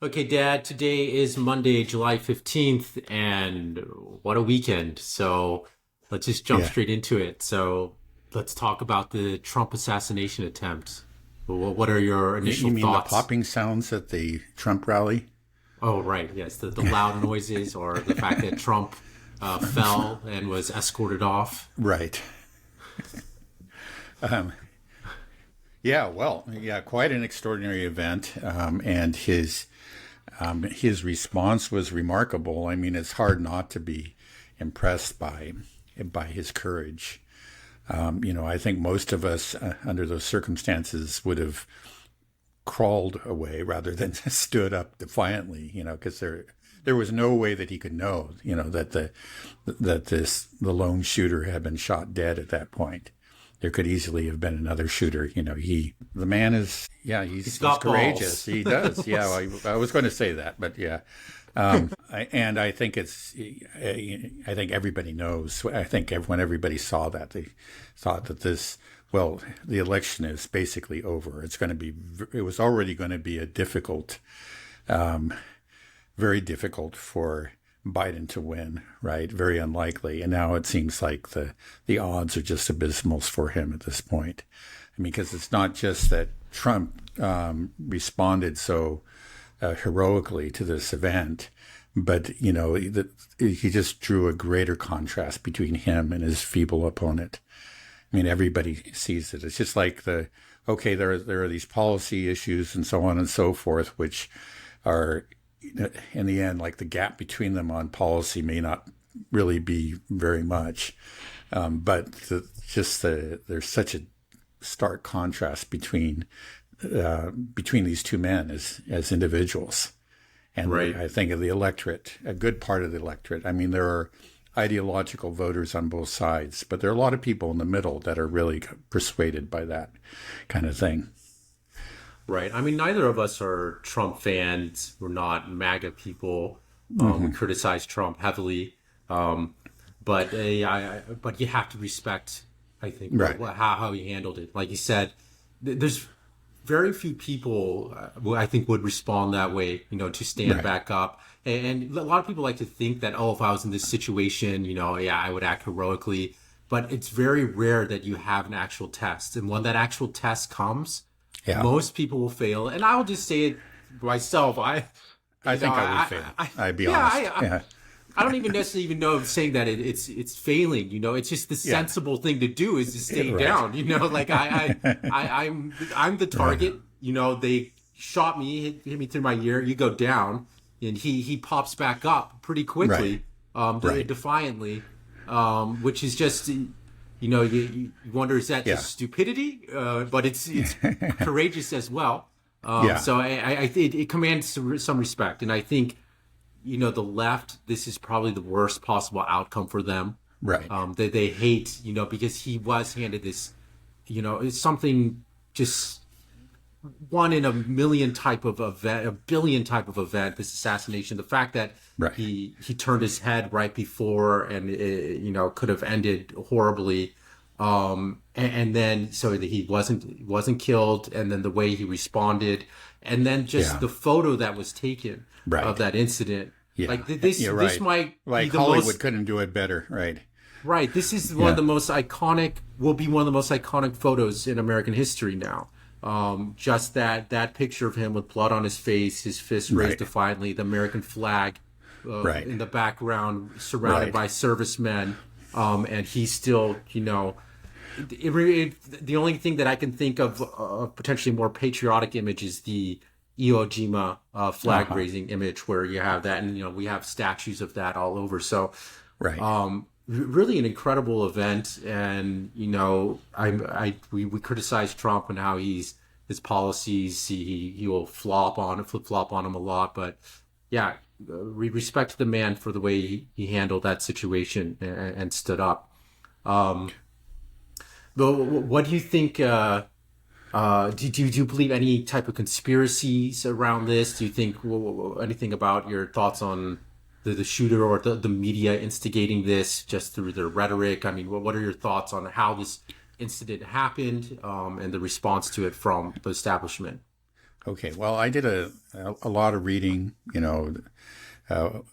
Okay, Dad, today is Monday, July 15th, and what a weekend. So let's just jump Yeah. straight into it. So let's talk about the Trump assassination attempt. What are your You initial mean the thoughts? popping sounds at the Trump rally? Oh, right. Yes, the loud noises or the fact that Trump fell and was escorted off. Right. Um, yeah, well, yeah, quite an extraordinary event. And his response was remarkable. I mean, it's hard not to be impressed by his courage. I think most of us under those circumstances would have crawled away rather than stood up defiantly, because there was no way that he could know, that the lone shooter had been shot dead at that point. There could easily have been another shooter. The man is, yeah, He's he's got courageous. balls. He does. Yeah, I was going to say that, but yeah. And I think I think everybody knows. I think when everybody saw that, they thought that the election is basically over. It was already going to be a difficult, very difficult for Biden to win, right? Very unlikely. And now it seems like the odds are just abysmal for him at this point. I mean, because it's not just that Trump responded so heroically to this event, but he just drew a greater contrast between him and his feeble opponent. I mean, everybody sees it. It's just like there are these policy issues and so on and so forth, which are in the end, like the gap between them on policy may not really be very much, but there's such a stark contrast between these two men as individuals. And Right. I think of the electorate, a good part of the electorate. I mean, there are ideological voters on both sides, but there are a lot of people in the middle that are really persuaded by that kind of thing. Right. I mean, neither of us are Trump fans. We're not MAGA people. We criticize Trump heavily. Um, but you have to respect, I think, Right. how he handled it. Like you said, there's very few people who I think would respond that way, to stand Right. back up. And a lot of people like to think that, oh, if I was in this situation, yeah, I would act heroically. But it's very rare that you have an actual test. And when that actual test comes, Yeah. most people will fail. And I'll just say it myself. I think I would fail. I'd be honest. Yeah. I don't even necessarily even know if saying that it's failing. It's just the Yeah. sensible thing to do is to stay Right. down. Like I'm the target. They shot me, hit me through my ear. You go down, and he pops back up pretty quickly, Right. defiantly, which is just. You wonder, is that Yeah. just stupidity? But it's courageous as well. Yeah. So it commands some respect, and I think the left. This is probably the worst possible outcome for them. Right. They hate because he was handed this. It's something just one in a million type of event, a billion type of event. This assassination, the fact that Right. he turned his head right before, and it, could have ended horribly. And then so that he wasn't killed, and then the way he responded, and then just Yeah. the photo that was taken Right. of that incident. Yeah. Like this, You're this right. might Like be the Hollywood most couldn't do it better. Right. right. This is one Yeah. of the most iconic. Will be one of the most iconic photos in American history now. Just that picture of him with blood on his face, his fist raised Right. defiantly, the American flag Right. in the background, surrounded Right. by servicemen, and he's still, the only thing that I can think of potentially more patriotic image is the Iwo Jima flag raising image, where you have that, and we have statues of that all over. So Right. really an incredible event. And we criticize Trump and how his policies, he will flip flop on him a lot, but yeah, we respect the man for the way he handled that situation and stood up. But what do you think? Do you believe any type of conspiracies around this? Do you think anything about your thoughts on the shooter or the media instigating this just through their rhetoric? I mean, what are your thoughts on how this incident happened, and the response to it from the establishment? Okay, well, I did a lot of reading,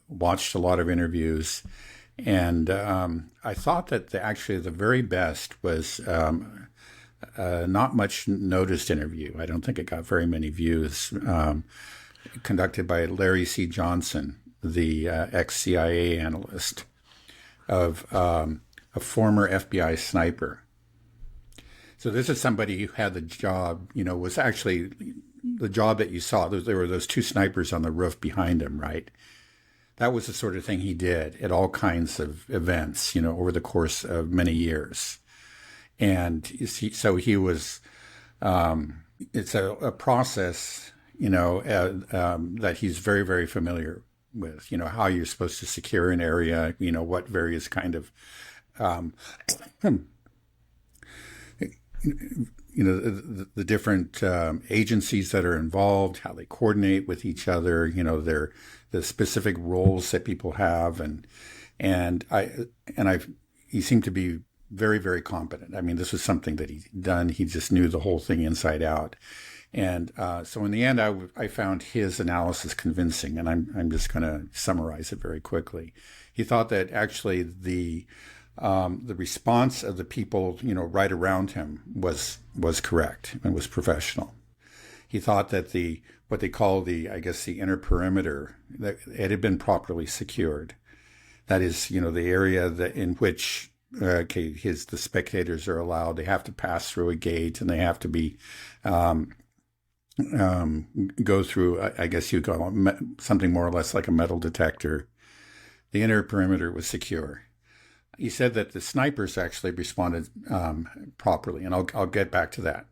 watched a lot of interviews, and I thought that actually the very best was not much noticed interview. I don't think it got very many views, conducted by Larry C. Johnson, the ex-CIA analyst of a former FBI sniper. So this is somebody who had the job, was actually the job that you saw. There were those two snipers on the roof behind him, right? That was the sort of thing he did at all kinds of events, over the course of many years. And so he was, it's a process, that he's very, very familiar with, how you're supposed to secure an area, what various kind of, the different agencies that are involved, how they coordinate with each other, the specific roles that people have, he seemed to be very, very competent. I mean, this was something that he'd done. He just knew the whole thing inside out. And so in the end, I found his analysis convincing, and I'm just going to summarize it very quickly. He thought that actually the response of the people, right around him was correct and was professional. He thought that what they call the inner perimeter, that it had been properly secured. That is, the area in which the spectators are allowed. They have to pass through a gate, and they have to be go through. I guess you call it something more or less like a metal detector. The inner perimeter was secure. He said that the snipers actually responded properly, and I'll get back to that,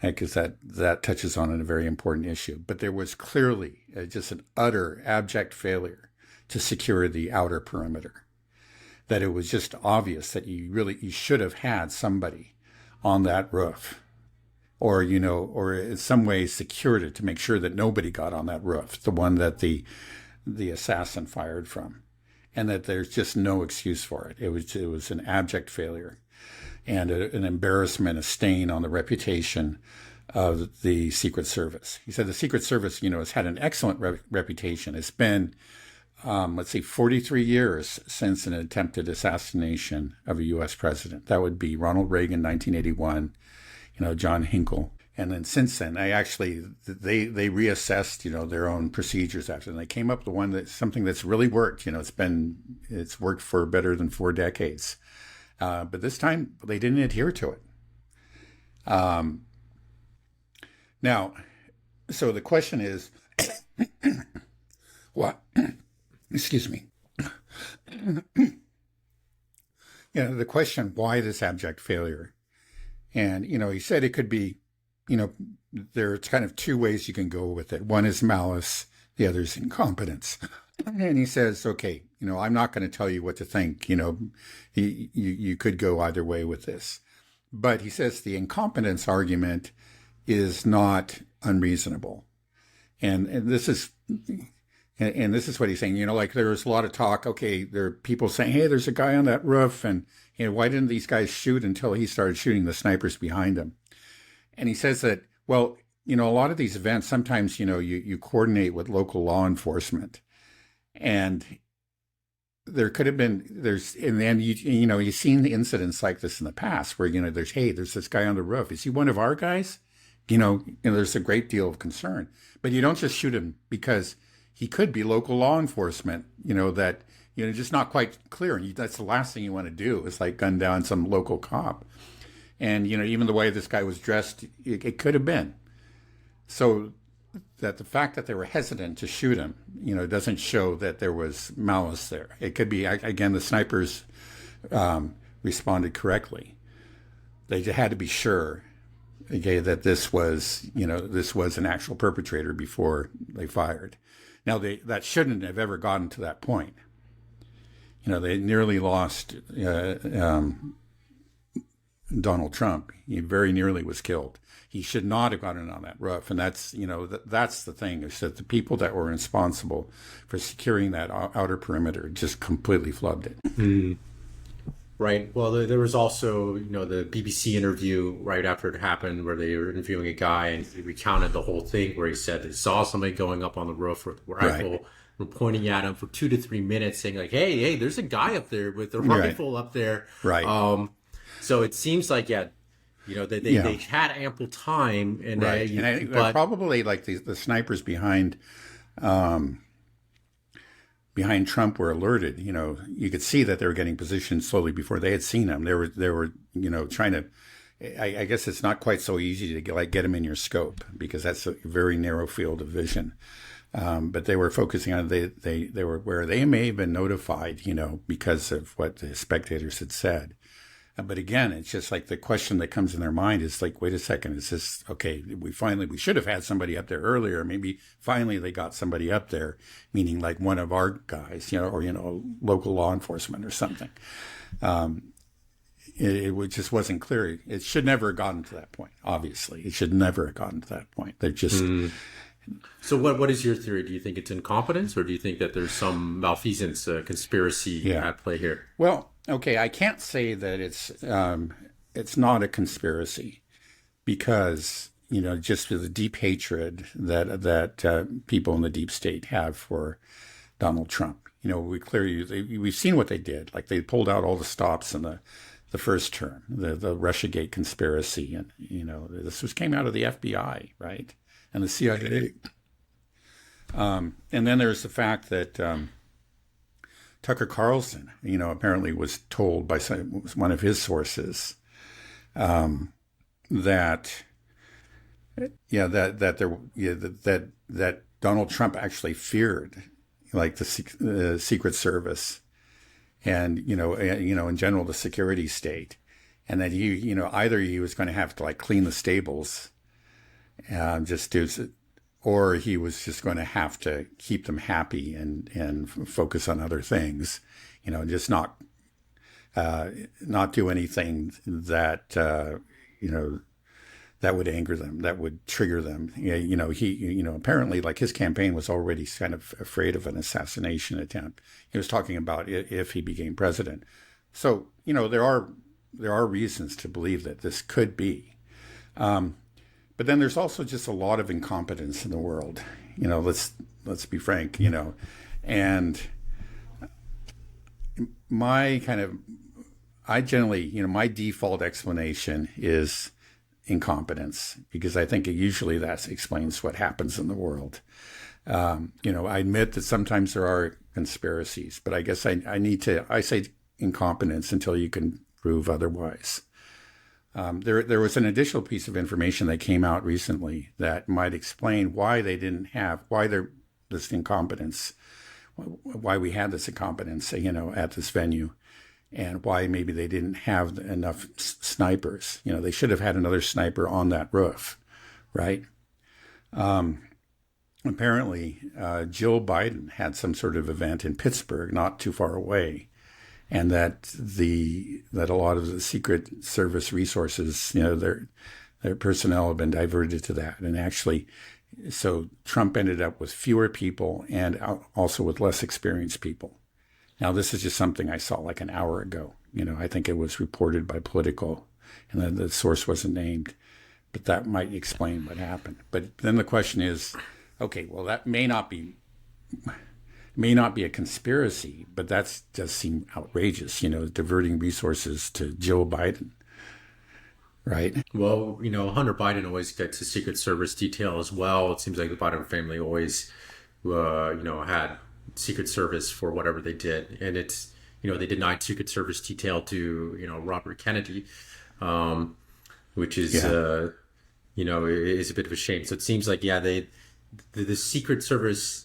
because that touches on a very important issue. But there was clearly just an utter abject failure to secure the outer perimeter. That it was just obvious that you should have had somebody on that roof, or in some way secured it to make sure that nobody got on that roof, the one that the assassin fired from. And that there's just no excuse for it. It was an abject failure, and an embarrassment, a stain on the reputation of the Secret Service. He said the Secret Service, has had an excellent reputation. It's been, 43 years since an attempted assassination of a U.S. president. That would be Ronald Reagan, 1981, John Hinkle. And then since then, they reassessed, their own procedures after, and they came up with something that's really worked. It's worked for better than 4 decades. But this time they didn't adhere to it. Now, so the question is, what? Excuse me. The question, why this abject failure? And, he said it could be, there's kind of 2 ways you can go with it. One is malice, the other is incompetence. And he says, okay, I'm not going to tell you what to think. You could go either way with this. But he says the incompetence argument is not unreasonable. And this is what he's saying. There was a lot of talk. Okay, there are people saying, hey, there's a guy on that roof, and why didn't these guys shoot until he started shooting the snipers behind him? And he says that, well, a lot of these events, sometimes, you coordinate with local law enforcement. And there could have been, and then, you've seen the incidents like this in the past where, there's this guy on the roof. Is he one of our guys? There's a great deal of concern. But you don't just shoot him because he could be local law enforcement, that, just not quite clear. And that's the last thing you want to do is gun down some local cop. And, even the way this guy was dressed, it could have been. So that the fact that they were hesitant to shoot him, doesn't show that there was malice there. It could be, again, the snipers responded correctly. They had to be sure, that this was an actual perpetrator before they fired. Now, that shouldn't have ever gotten to that point. They nearly lost Donald Trump. He very nearly was killed. He should not have gotten on that roof. And that's, that's the thing, is that the people that were responsible for securing that outer perimeter just completely flubbed it. Mm. Right. Well, there was also, the BBC interview right after it happened where they were interviewing a guy and he recounted the whole thing where he said they saw somebody going up on the roof with a Right. rifle and pointing at him for 2 to 3 minutes saying like, hey, there's a guy up there with a Right. rifle up there. Right. So it seems like, yeah, Yeah. they had ample time and Right. And I but probably like the snipers behind Trump were alerted. You could see that they were getting positioned slowly before they had seen him. They were trying to. I guess it's not quite so easy to get him in your scope because that's a very narrow field of vision. But they were focusing on they were where they may have been notified, because of what the spectators had said. But again, it's just like the question that comes in their mind is like, wait a second, is this okay? We should have had somebody up there earlier. Maybe finally they got somebody up there, meaning like one of our guys, or local law enforcement or something. It just wasn't clear. It should never have gotten to that point. Obviously, it should never have gotten to that point. They're just. So what is your theory? Do you think it's incompetence or do you think that there's some malfeasance, conspiracy at play here? Well, okay, I can't say that it's not a conspiracy because just the deep hatred that people in the deep state have for Donald Trump. We've seen what they did. Like they pulled out all the stops in the first term, the Russiagate conspiracy, and this came out of the FBI, right, and the CIA. And then there's the fact that. Tucker Carlson, apparently was told by one of his sources that Donald Trump actually feared like the Secret Service and in general the security state, and that he either he was going to have to like clean the stables, just do. Or he was just going to have to keep them happy and focus on other things, just not do anything that that would anger them, that would trigger them. He apparently like his campaign was already kind of afraid of an assassination attempt. He was talking about if he became president. So there are reasons to believe that this could be. But then there's also just a lot of incompetence in the world. Let's be frank. And I generally, my default explanation is incompetence because I think usually that explains what happens in the world. I admit that sometimes there are conspiracies, but I guess I say incompetence until you can prove otherwise. There was an additional piece of information that came out recently that might explain why this incompetence, why we had this incompetence, at this venue, and why maybe they didn't have enough snipers. They should have had another sniper on that roof, right? Apparently, Jill Biden had some sort of event in Pittsburgh, not too far away. And that a lot of the Secret Service resources, their personnel have been diverted to that, and actually, so Trump ended up with fewer people and also with less experienced people. Now, this is just something I saw like an hour ago. I think it was reported by Politico, and then the source wasn't named, but that might explain what happened. But then the question is, okay, well, that may not be a conspiracy, but that does seem outrageous, diverting resources to Joe Biden, right? Well, Hunter Biden always gets a Secret Service detail as well. It seems like the Biden family always, had Secret Service for whatever they did. And it's, they denied Secret Service detail to, Robert Kennedy, which is, is a bit of a shame. So it seems like, the Secret Service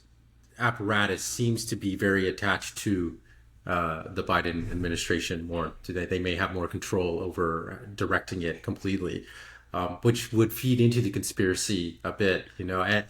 apparatus seems to be very attached to the Biden administration more. They may have more control over directing it completely, which would feed into the conspiracy a bit. And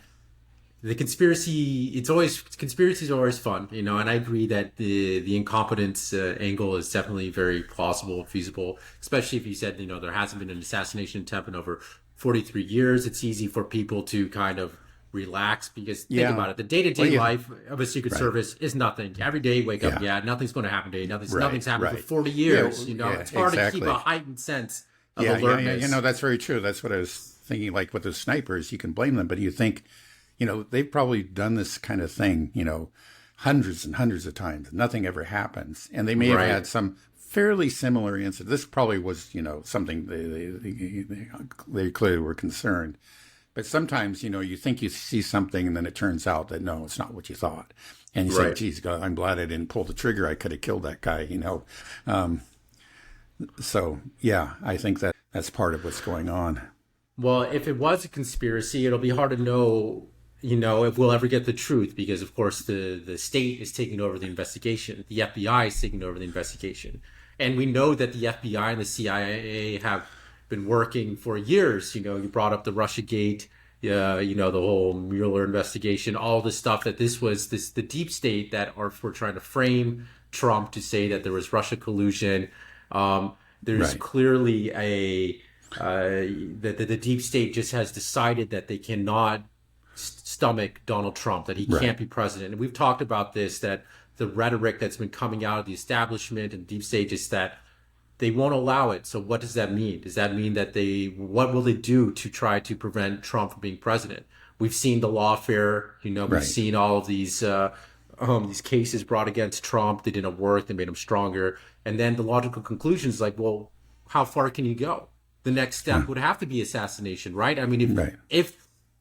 the conspiracies are always fun. And I agree that the incompetence angle is definitely very plausible, feasible. Especially if you said there hasn't been an assassination attempt in over 43 years. It's easy for people to kind of relax, because think Yeah. about it. The day-to-day Well, yeah. life of a Secret Right. Service is nothing. Every day you wake up, Yeah. nothing's going to happen today. Nothing's Right, happened for right. 40 Yeah, years. It's hard to keep exactly. a heightened sense of Yeah, yeah, yeah. alertness. That's very true. That's what I was thinking. Like with the snipers, you can blame them, but you think, they've probably done this kind of thing, hundreds and hundreds of times. Nothing ever happens, and they may have Right. had some fairly similar incident. This probably was, something they clearly were concerned. But sometimes, you think you see something, and then it turns out that no, it's not what you thought. And you say, Right. geez, God, I'm glad I didn't pull the trigger. I could have killed that guy, So, yeah, I think that's part of what's going on. Well, if it was a conspiracy, it'll be hard to know, if we'll ever get the truth, because of course the state is taking over the investigation. The FBI is taking over the investigation. And we know that the FBI and the CIA have been working for years. You brought up the Russiagate, the whole Mueller investigation, all the stuff that the deep state that were trying to frame Trump to say that there was Russia collusion. There's Right. clearly the deep state just has decided that they cannot stomach Donald Trump, that he Right. can't be president. And we've talked about this, that the rhetoric that's been coming out of the establishment and deep state is that they won't allow it. So what does that mean? Does that mean that what will they do to try to prevent Trump from being president? We've seen the lawfare, we've Right. seen all of these cases brought against Trump. They didn't work. They made him stronger. And then the logical conclusion is like, well, how far can you go? The next step would have to be assassination, right? I mean, Right.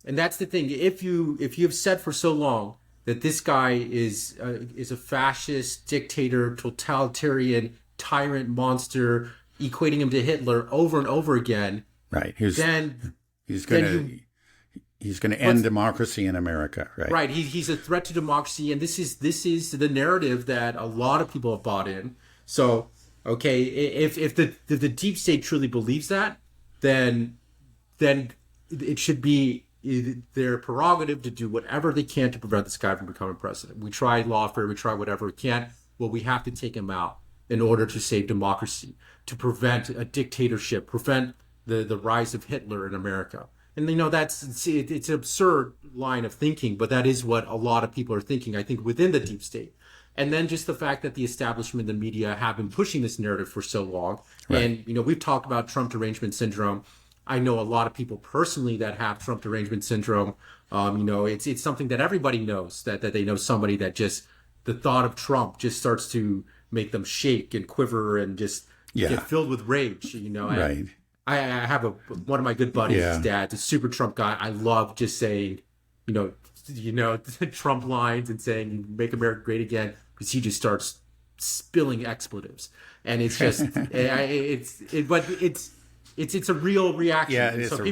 and that's the thing. If you have said for so long that this guy is a fascist, dictator, totalitarian, tyrant, monster, equating him to Hitler over and over again, Right. then He's going then to end democracy in America, right? right, he's a threat to democracy, and this is the narrative that a lot of people have bought in. So, okay, if the deep state truly believes that, then it should be their prerogative to do whatever they can to prevent this guy from becoming president. We try lawfare, we try whatever we can. Well, we have to take him out in order to save democracy, to prevent a dictatorship, prevent the rise of Hitler in America. And it's an absurd line of thinking, but that is what a lot of people are thinking, I think, within the deep state. And then just the fact that the establishment, the media have been pushing this narrative for so long. Right. And, we've talked about Trump derangement syndrome. I know a lot of people personally that have Trump derangement syndrome. It's something that everybody knows, that they know somebody that just the thought of Trump just starts to make them shake and quiver and just get filled with rage. Right. I have one of my good buddies, Yeah. his dad's a super Trump guy. I love just saying, Trump lines and saying "Make America Great Again," because he just starts spilling expletives, and it's just it's a real reaction. Yeah, And it's so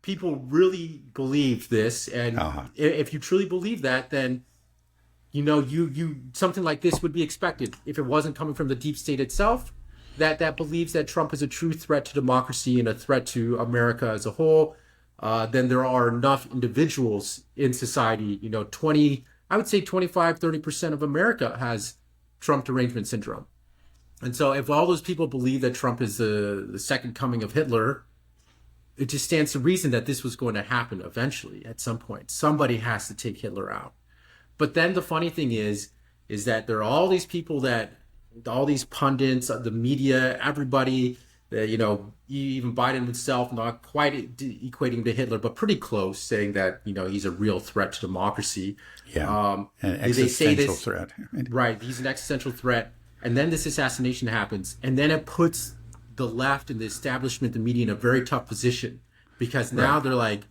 people really believe this, and if you truly believe that, then you something like this would be expected if it wasn't coming from the deep state itself. That believes that Trump is a true threat to democracy and a threat to America as a whole, then there are enough individuals in society, I would say 25, 30% of America has Trump derangement syndrome. And so if all those people believe that Trump is the second coming of Hitler, it just stands to reason that this was going to happen eventually at some point. Somebody has to take Hitler out. But then the funny thing is that there are all these people all these pundits, the media, everybody, even Biden himself, not quite equating to Hitler, but pretty close, saying that, he's a real threat to democracy. Yeah. An They say existential this, threat. right, he's an existential threat. And then this assassination happens. And then it puts the left and the establishment, the media, in a very tough position. Because now they're like,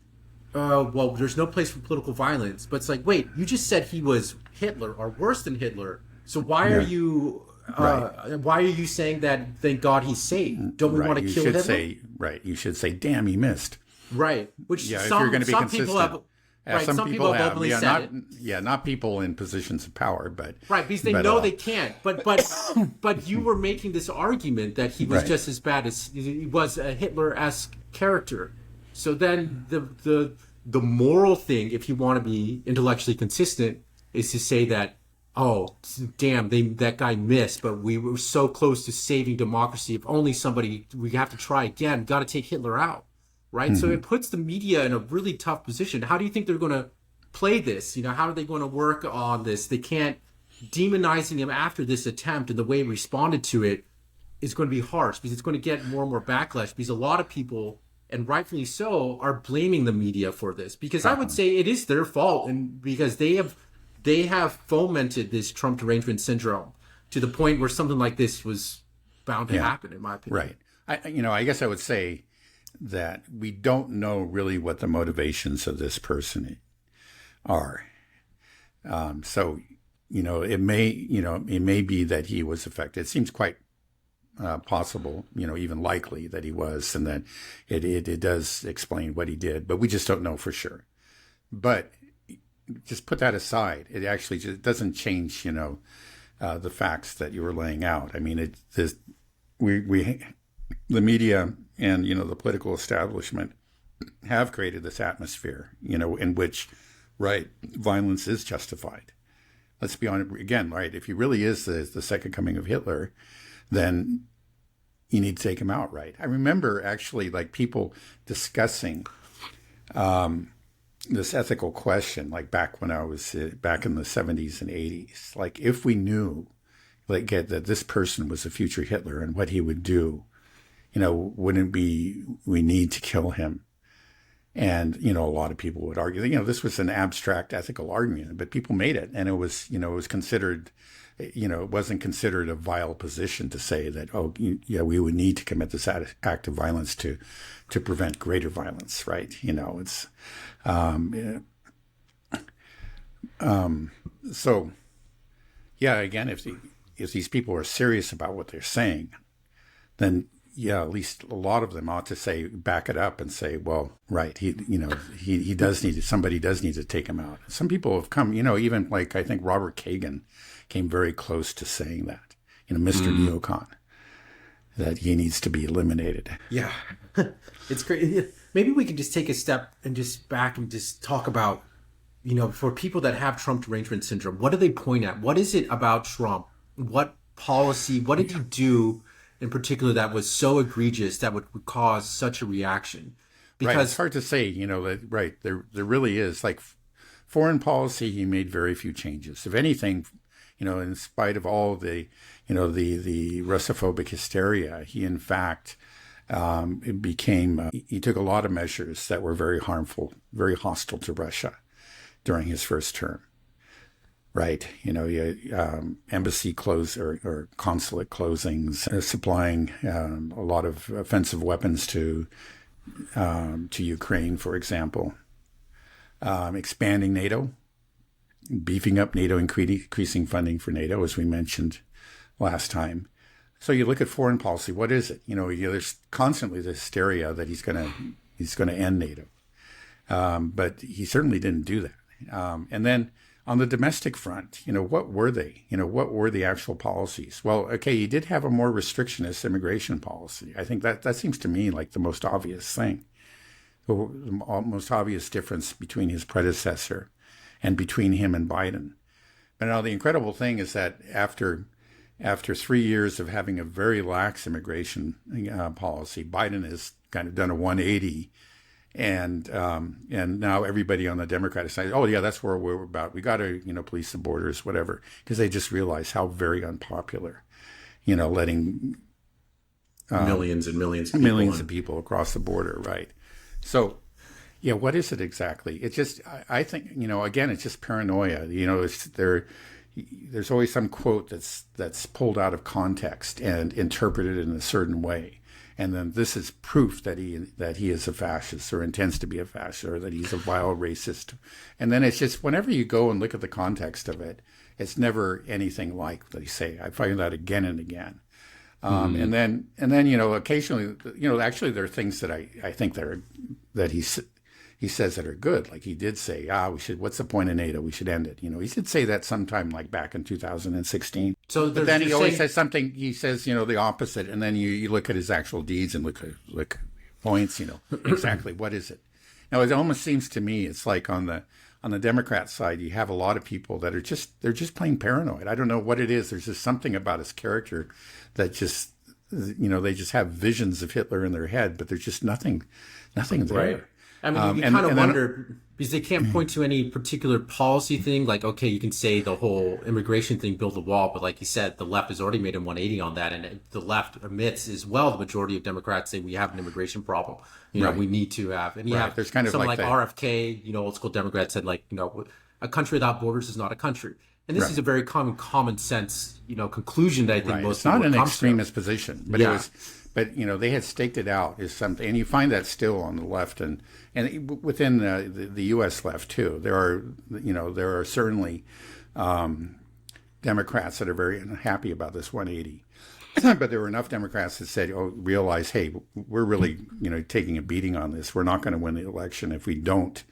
well, there's no place for political violence. But it's like, wait, you just said he was Hitler or worse than Hitler. So why are you... why are you saying that? Thank God he's saved. Don't we want to kill him? You should say, "Damn, he missed." Right. Which if you're going to be consistent. People have. Right. Some people have openly said it. Not people in positions of power, but right, because they know they can't. But you were making this argument that he was just as bad as he was a Hitler-esque character. So then the moral thing, if you want to be intellectually consistent, is to say that, oh, damn, that guy missed, but we were so close to saving democracy. If only we have to try again, got to take Hitler out. right? So it puts the media in a really tough position. How do you think they're going to play this? How are they going to work on this? They can't, demonizing him after this attempt and the way he responded to it is going to be harsh because it's going to get more and more backlash because a lot of people, and rightfully so, are blaming the media for this because I would say it is their fault, and because they have fomented this Trump derangement syndrome to the point where something like this was bound to happen, in my opinion. Right. I guess I would say that we don't know really what the motivations of this person are. So, it may be that he was affected. It seems quite possible, even likely that he was, and that it does explain what he did, but we just don't know for sure. But just put that aside. It actually just doesn't change, the facts that you were laying out. I mean, the media and, the political establishment have created this atmosphere, in which, right, violence is justified. Let's be honest again, right? If he really is the second coming of Hitler, then you need to take him out, right? I remember actually like people discussing this ethical question, like back when I was back in the 70s and 80s, like if we knew like that this person was a future Hitler and what he would do, wouldn't we need to kill him? And, a lot of people would argue that, this was an abstract ethical argument, but people made it. And it was, it was considered, it wasn't considered a vile position to say that, we would need to commit this act of violence to prevent greater violence, right? It's, so, yeah, again, if these people are serious about what they're saying, then at least a lot of them ought to back it up and say, well, right, he does need somebody does need to take him out. Some people have come, even like I think Robert Kagan came very close to saying that, Mr. Neocon, that he needs to be eliminated. Yeah, it's great. Maybe we can just take a step and just back and just talk about, for people that have Trump derangement syndrome, what do they point at? What is it about Trump? What policy? What did he do in particular that was so egregious that would cause such a reaction? Because right. It's hard to say, that, right, there really is. Like foreign policy, he made very few changes. If anything, in spite of all the, the Russophobic hysteria, he in fact he took a lot of measures that were very harmful, very hostile to Russia during his first term. Right, embassy or consulate closings, supplying a lot of offensive weapons to Ukraine, for example, expanding NATO, beefing up NATO, increasing funding for NATO, as we mentioned last time. So you look at foreign policy. What is it? There's constantly this hysteria that he's going to end NATO, but he certainly didn't do that. And then on the domestic front, what were they? What were the actual policies? Well, okay, he did have a more restrictionist immigration policy. I think that seems to me like the most obvious thing, the most obvious difference between his predecessor and between him and Biden. But now the incredible thing is that after 3 years of having a very lax immigration policy, Biden has kind of done a 180. And now everybody on the Democratic side, oh yeah, that's where we're about. We got to, police the borders, whatever, because they just realize how very unpopular, letting millions and millions of people across the border, right? So, yeah, what is it exactly? It's just, I think, again, it's just paranoia. There's always some quote that's pulled out of context and interpreted in a certain way. And then this is proof that he is a fascist or intends to be a fascist or that he's a vile racist. And then it's just whenever you go and look at the context of it, it's never anything like they say. I find that again and again. And then occasionally, actually there are things that I think that he says that are good. Like he did say, what's the point of NATO? We should end it. He did say that sometime like back in 2016. But then he always says something, he says, the opposite. And then you look at his actual deeds and look at points, exactly what is it? Now, it almost seems to me, it's like on the Democrat side, you have a lot of people that are they're just plain paranoid. I don't know what it is. There's just something about his character that just they just have visions of Hitler in their head, but there's just nothing there. Right. I mean, you kind of wonder, because they can't point to any particular policy thing. Like, okay, you can say the whole immigration thing, build a wall, but like you said, the left has already made a 180 on that, and the left admits as well. The majority of Democrats say we have an immigration problem. We need to have, and you have there's kind of someone like like that. RFK, old school Democrats said like, a country without borders is not a country. And this is a very common sense, conclusion that I think most people it's not an come extremist position, but it was. But they had staked it out as something, and you find that still on the left, and within the U.S. left too. There are certainly Democrats that are very unhappy about this 180, but there were enough Democrats that said, realize, hey, we're really taking a beating on this. We're not going to win the election if we don't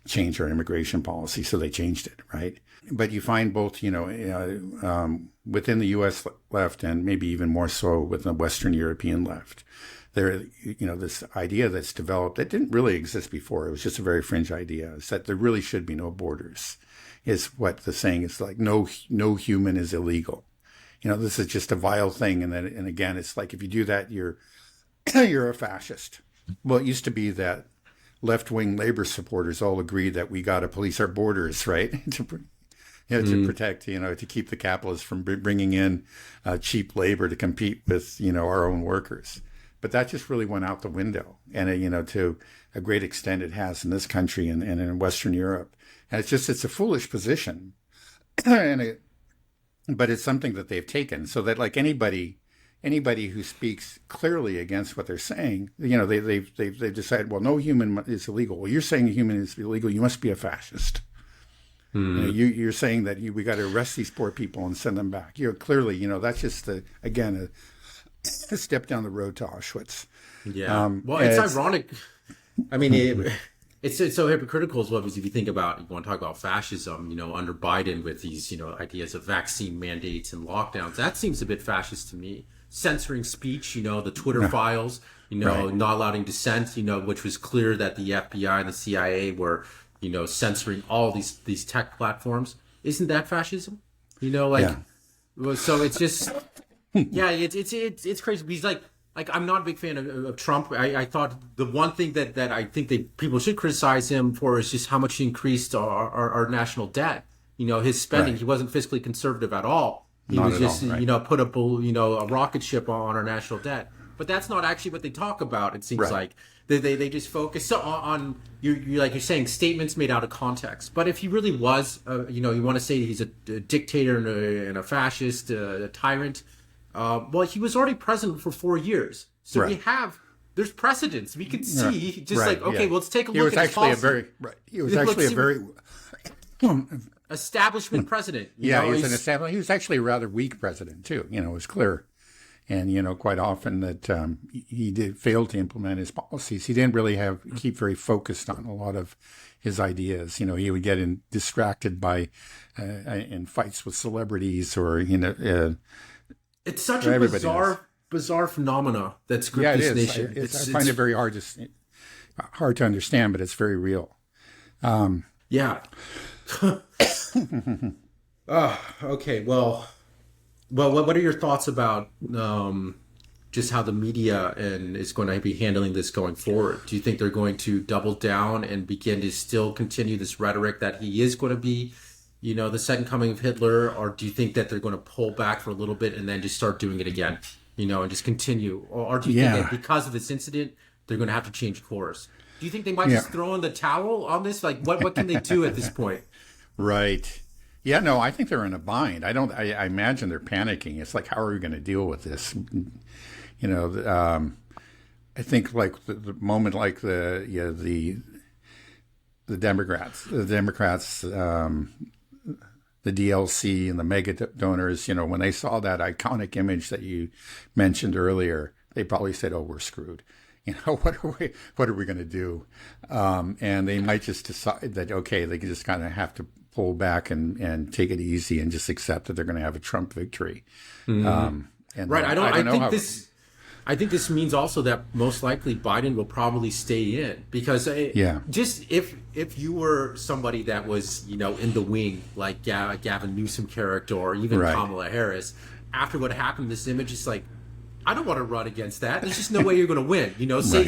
change our immigration policy. So they changed it, right? But you find both, within the U.S. left and maybe even more so with the Western European left, there, this idea that's developed that didn't really exist before. It was just a very fringe idea. Is that there really should be no borders. Is what the saying is, like no human is illegal. This is just a vile thing. And again, it's like if you do that, you're a fascist. Well, it used to be that left-wing labor supporters all agreed that we got to police our borders, right? To protect, to keep the capitalists from bringing in cheap labor to compete with, our own workers. But that just really went out the window. And, to a great extent it has in this country and in Western Europe. And it's a foolish position. But it's something that they've taken so that like anybody who speaks clearly against what they're saying, they've decided, well, no human is illegal. Well, you're saying a human is illegal. You must be a fascist. You're saying that we got to arrest these poor people and send them back. Clearly, that's just a step down the road to Auschwitz. Yeah. Well, it's ironic. I mean, it's so hypocritical as well, because if you think about, you want to talk about fascism, under Biden with these, ideas of vaccine mandates and lockdowns, that seems a bit fascist to me. Censoring speech, the Twitter files, not allowing dissent, which was clear that the FBI and the CIA were, censoring all these tech platforms. Isn't that fascism? So it's just, it's crazy. He's like I'm not a big fan of Trump. I thought the one thing that I think people should criticize him for is just how much he increased our national debt. His spending, he wasn't fiscally conservative at all. He was just, put a rocket ship on our national debt. But that's not actually what they talk about. It seems like they just focus on you like you're saying, statements made out of context. But if he really was, you want to say he's a dictator and a fascist, a tyrant. Well, he was already president for 4 years, so there's precedence. We can see well, let's take a look at his policy. He was actually a very establishment president. He was actually a rather weak president too. It was clear. And, quite often that he did fail to implement his policies. He didn't really keep very focused on a lot of his ideas. He would get distracted by in fights with celebrities or, it's such a bizarre phenomena that's gripped this nation. I find it very hard to understand, but it's very real. Okay. Well, what are your thoughts about just how the media is going to be handling this going forward? Do you think they're going to double down and begin to still continue this rhetoric that he is going to be, the second coming of Hitler? Or do you think that they're going to pull back for a little bit and then just start doing it again, and just continue? Or do you think that because of this incident, they're going to have to change course? Do you think they might just throw in the towel on this? Like, what can they do at this point? Right. Yeah, no, I think they're in a bind. I imagine they're panicking. It's like, how are we going to deal with this? I think like the moment, like the Democrats, the DLC and the mega donors, when they saw that iconic image that you mentioned earlier, they probably said, "Oh, we're screwed." What are we going to do? And they might just decide that, okay, they just kind of have to pull back and take it easy and just accept that they're going to have a Trump victory. I think this means also that most likely Biden will probably stay in, because just if you were somebody that was, in the wing, like Gavin Newsom character or even Kamala Harris, after what happened, this image is like, I don't want to run against that. There's just no way you're going to win.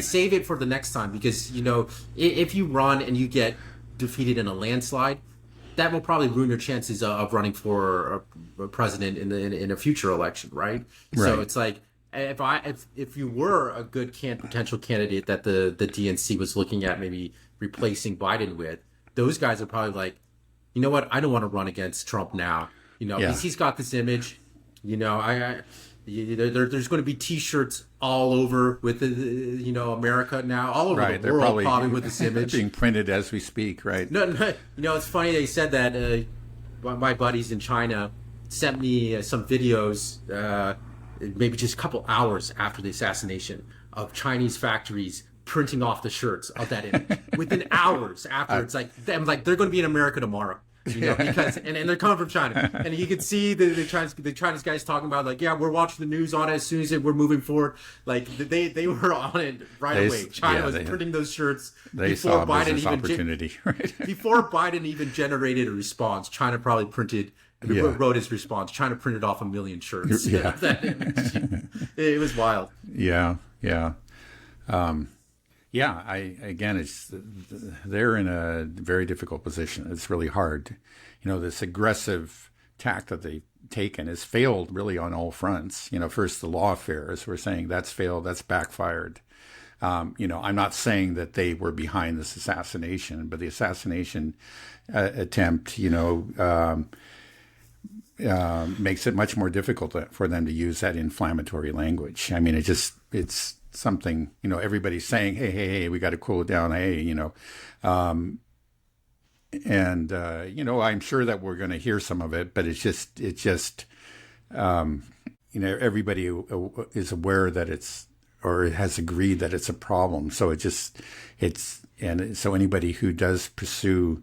Save it for the next time because if you run and you get defeated in a landslide, that will probably ruin your chances of running for a president in a future election, right? So it's like if you were a good potential candidate that the DNC was looking at maybe replacing Biden with, those guys are probably like, you know what, I don't want to run against Trump now. He's got this image. There's going to be T-shirts all over with America now, all over the world, probably with this image being printed as we speak, right? No, it's funny they said that. My buddies in China sent me some videos, maybe just a couple hours after the assassination, of Chinese factories printing off the shirts of that image. Within hours after, it's like they're going to be in America tomorrow. Because and they're coming from China, and you could see the Chinese guys talking about like, yeah, we're watching the news on it as soon as we're moving forward. Like they were on it right away. China was printing those shirts before Biden even opportunity, right? Before Biden even generated a response. China probably wrote his response. China printed off 1 million shirts. Yeah. Of that image. It was wild. Yeah. They're in a very difficult position. It's really hard. This aggressive tack that they've taken has failed really on all fronts. First the law affairs, we're saying that's failed, that's backfired. I'm not saying that they were behind this assassination, but the assassination attempt, makes it much more difficult for them to use that inflammatory language. I mean, it's something, everybody's saying, hey, we got to cool it down. Hey, I'm sure that we're going to hear some of it, but it's just, everybody is aware that or has agreed that it's a problem. So so anybody who does pursue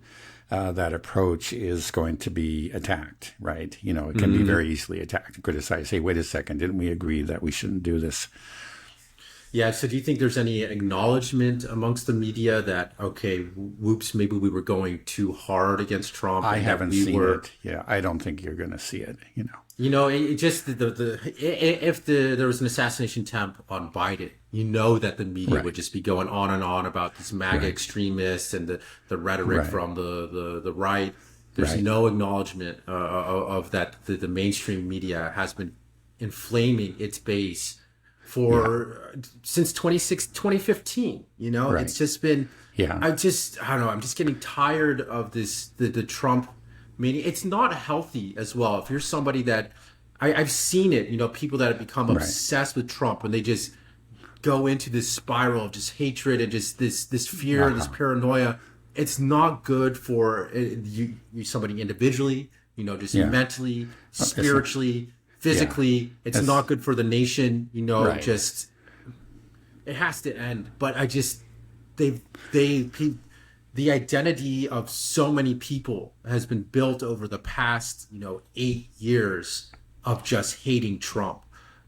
that approach is going to be attacked, right? It can be very easily attacked and criticized. Hey, wait a second, didn't we agree that we shouldn't do this? Yeah, so do you think there's any acknowledgement amongst the media that, okay, whoops, maybe we were going too hard against Trump? I haven't seen it. Yeah, I don't think you're going to see it, it just if there was an assassination attempt on Biden, that the media would just be going on and on about these MAGA extremists and the rhetoric from the right. There's no acknowledgement of that. The mainstream media has been inflaming its base since 2015. It's just been. Yeah. I don't know. I'm just getting tired of this. The Trump mania. It's not healthy as well. If you're somebody that I've seen it. People that have become obsessed with Trump and they just go into this spiral of just hatred and just this fear, this paranoia. It's not good for you somebody individually. Mentally, spiritually. Physically, it's not good for the nation, just it has to end. But the identity of so many people has been built over the past, 8 years of just hating Trump.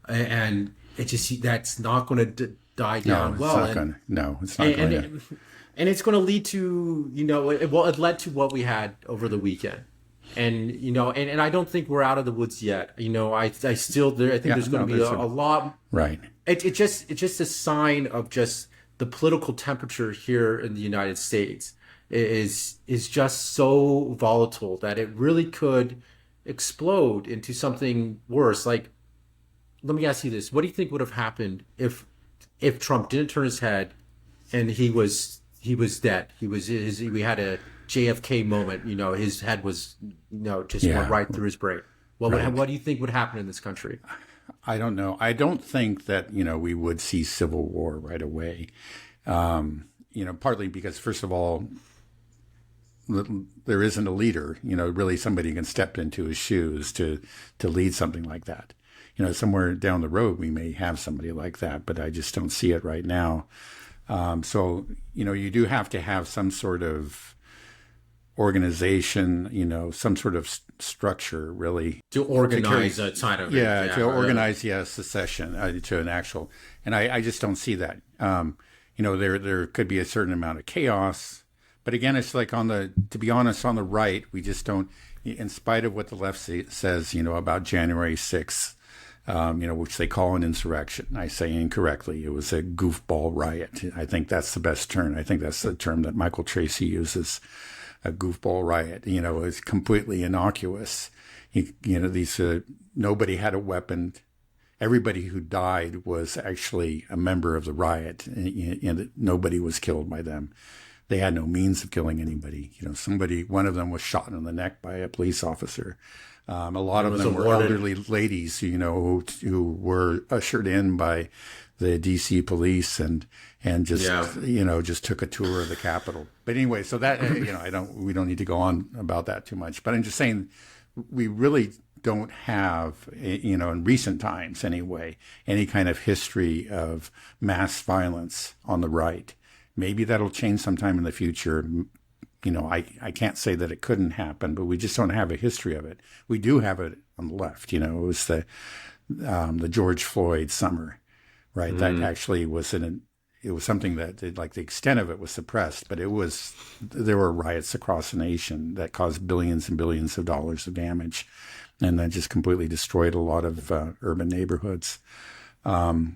And that's not going to die down well. It's not going to. And it's going to lead to, it led to what we had over the weekend. And and I don't think we're out of the woods yet. I think there's going to be a lot. Right. It's just a sign of just the political temperature here in the United States is just so volatile that it really could explode into something worse. Like, let me ask you this: what do you think would have happened if Trump didn't turn his head and he was dead? We had a JFK moment, his head was, just went right through his brain. What do you think would happen in this country? I don't know. I don't think that, we would see civil war right away. Partly because, first of all, there isn't a leader, really somebody who can step into his shoes to lead something like that. Somewhere down the road, we may have somebody like that, but I just don't see it right now. So, you do have to have some sort of organization, some sort of structure, really, to organize a kind of organize secession to an actual. And I just don't see that. There could be a certain amount of chaos, but again, it's like to be honest, on the right, we just don't. In spite of what the left says, about January 6th, which they call an insurrection. I say incorrectly. It was a goofball riot. I think that's the best term. I think that's the term that Michael Tracy uses, a goofball riot. It's completely innocuous. Nobody had a weapon. Everybody who died was actually a member of the riot, and nobody was killed by them. They had no means of killing anybody. One of them was shot in the neck by a police officer. A lot of them were elderly ladies, who were ushered in by the DC police and just took a tour of the Capitol. But anyway, so that, we don't need to go on about that too much, but I'm just saying we really don't have, in recent times anyway, any kind of history of mass violence on the right. Maybe that'll change sometime in the future. I can't say that it couldn't happen, but we just don't have a history of it. We do have it on the left. It was the George Floyd summer, right? Mm-hmm. That actually was it was something that, the extent of it was suppressed, but there were riots across the nation that caused billions and billions of dollars of damage, and that just completely destroyed a lot of urban neighborhoods. But